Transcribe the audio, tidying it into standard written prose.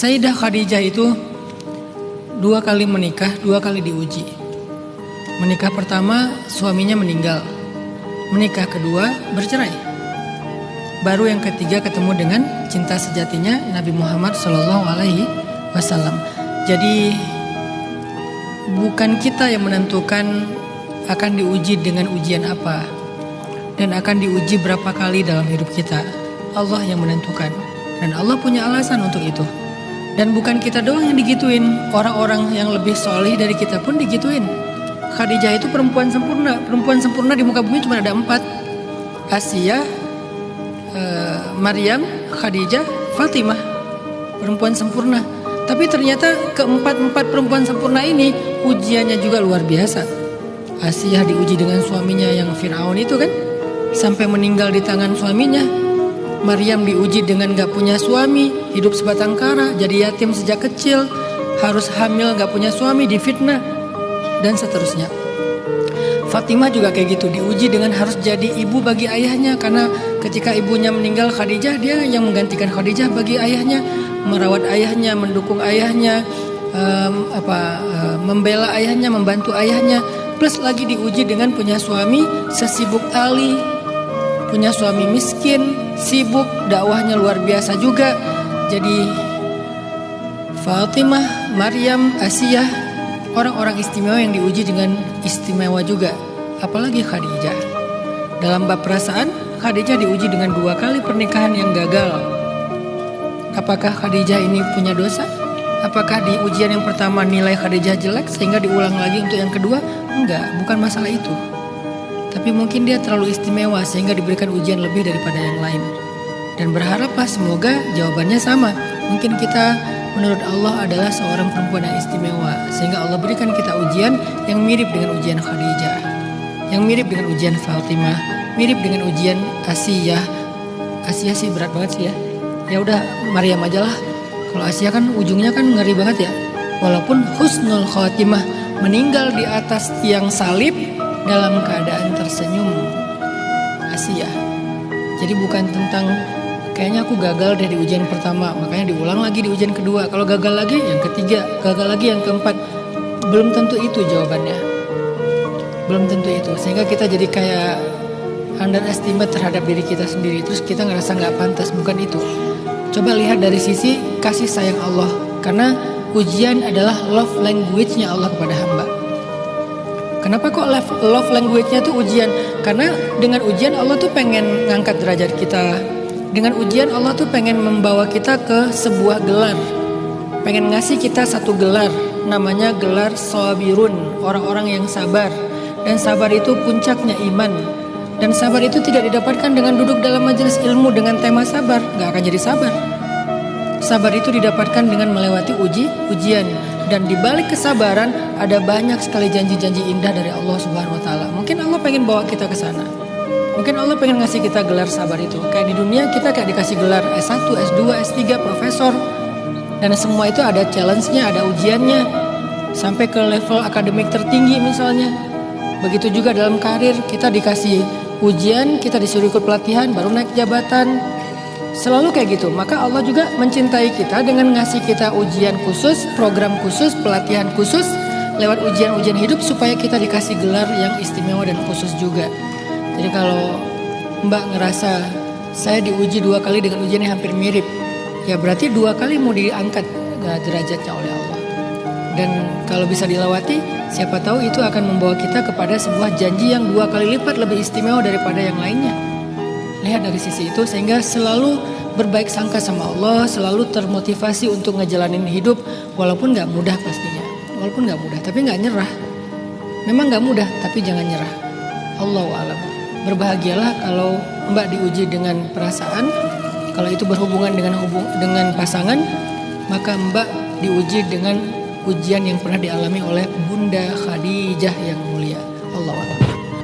Sayyidah Khadijah itu 2 kali menikah, 2 kali diuji. Menikah pertama suaminya meninggal, menikah kedua bercerai. Baru yang ketiga ketemu dengan cinta sejatinya Nabi Muhammad SAW. Jadi bukan kita yang menentukan akan diuji dengan ujian apa dan akan diuji berapa kali dalam hidup kita. Allah yang menentukan dan Allah punya alasan untuk itu. Dan bukan kita doang yang digituin, orang-orang yang lebih soleh dari kita pun digituin. Khadijah itu perempuan sempurna di muka bumi cuma ada 4. Asiyah, Maryam, Khadijah, Fatimah, perempuan sempurna. Tapi ternyata keempat perempuan sempurna ini ujiannya juga luar biasa. Asiyah diuji dengan suaminya yang Fir'aun itu kan, sampai meninggal di tangan suaminya. Maryam diuji dengan gak punya suami, hidup sebatang kara, jadi yatim sejak kecil, harus hamil gak punya suami, difitnah, dan seterusnya. Fatimah juga kayak gitu, diuji dengan harus jadi ibu bagi ayahnya, karena ketika ibunya meninggal Khadijah, dia yang menggantikan Khadijah bagi ayahnya, merawat ayahnya, mendukung ayahnya, membela ayahnya, membantu ayahnya, plus lagi diuji dengan punya suami sesibuk Ali, punya suami miskin, sibuk, dakwahnya luar biasa juga. Jadi Fatimah, Maryam, Asiyah, orang-orang istimewa yang diuji dengan istimewa juga. Apalagi Khadijah. Dalam bab perasaan, Khadijah diuji dengan 2 kali pernikahan yang gagal. Apakah Khadijah ini punya dosa? Apakah di ujian yang pertama nilai Khadijah jelek sehingga diulang lagi untuk yang kedua? Enggak, bukan masalah itu. Tapi mungkin dia terlalu istimewa sehingga diberikan ujian lebih daripada yang lain. Dan berharaplah semoga jawabannya sama. Mungkin kita menurut Allah adalah seorang perempuan yang istimewa, sehingga Allah berikan kita ujian yang mirip dengan ujian Khadijah, yang mirip dengan ujian Fatimah, mirip dengan ujian Asiyah. Asiyah sih berat banget sih ya. Ya udah Maryam aja lah. Kalau Asiyah kan ujungnya kan ngeri banget ya. Walaupun husnul khatimah, meninggal di atas tiang salib dalam keadaan tersenyum. Asiyah. Jadi bukan tentang kayaknya aku gagal dari ujian pertama, makanya diulang lagi di ujian kedua. Kalau gagal lagi yang ketiga, gagal lagi yang keempat. Belum tentu itu jawabannya. Belum tentu itu. Sehingga kita jadi kayak underestimate terhadap diri kita sendiri. Terus kita ngerasa gak pantas. Bukan itu. Coba lihat dari sisi kasih sayang Allah. Karena ujian adalah love language-nya Allah kepada hamba. Kenapa kok love language-nya tuh ujian? Karena dengan ujian Allah tuh pengen ngangkat derajat kita. Dengan ujian Allah tuh pengen membawa kita ke sebuah gelar. Pengen ngasih kita satu gelar. Namanya gelar sabirun, orang-orang yang sabar. Dan sabar itu puncaknya iman. Dan sabar itu tidak didapatkan dengan duduk dalam majelis ilmu dengan tema sabar. Gak akan jadi sabar. Sabar itu didapatkan dengan melewati ujian. Dan di balik kesabaran ada banyak sekali janji-janji indah dari Allah Subhanahu wa taala. Mungkin Allah pengen bawa kita ke sana. Mungkin Allah pengen ngasih kita gelar sabar itu. Kayak di dunia kita kayak dikasih gelar S1, S2, S3, profesor. Dan semua itu ada challenge-nya, ada ujiannya. Sampai ke level akademik tertinggi misalnya. Begitu juga dalam karir, kita dikasih ujian, kita disuruh ikut pelatihan, baru naik jabatan. Selalu kayak gitu. Maka Allah juga mencintai kita dengan ngasih kita ujian khusus, program khusus, pelatihan khusus lewat ujian-ujian hidup supaya kita dikasih gelar yang istimewa dan khusus juga. Jadi kalau Mbak ngerasa saya diuji 2 kali dengan ujian yang hampir mirip, ya berarti 2 kali mau diangkat derajatnya oleh Allah. Dan kalau bisa dilewati, siapa tahu itu akan membawa kita kepada sebuah janji yang 2 kali lipat lebih istimewa daripada yang lainnya. Lihat dari sisi itu sehingga selalu berbaik sangka sama Allah, selalu termotivasi untuk ngejalanin hidup walaupun gak mudah pastinya. Walaupun gak mudah, tapi gak nyerah. Memang gak mudah, tapi jangan nyerah. Allahu a'lam. Berbahagialah kalau Mbak diuji dengan perasaan. Kalau itu berhubungan dengan pasangan, maka Mbak diuji dengan ujian yang pernah dialami oleh Bunda Khadijah yang mulia. Allahu a'lam.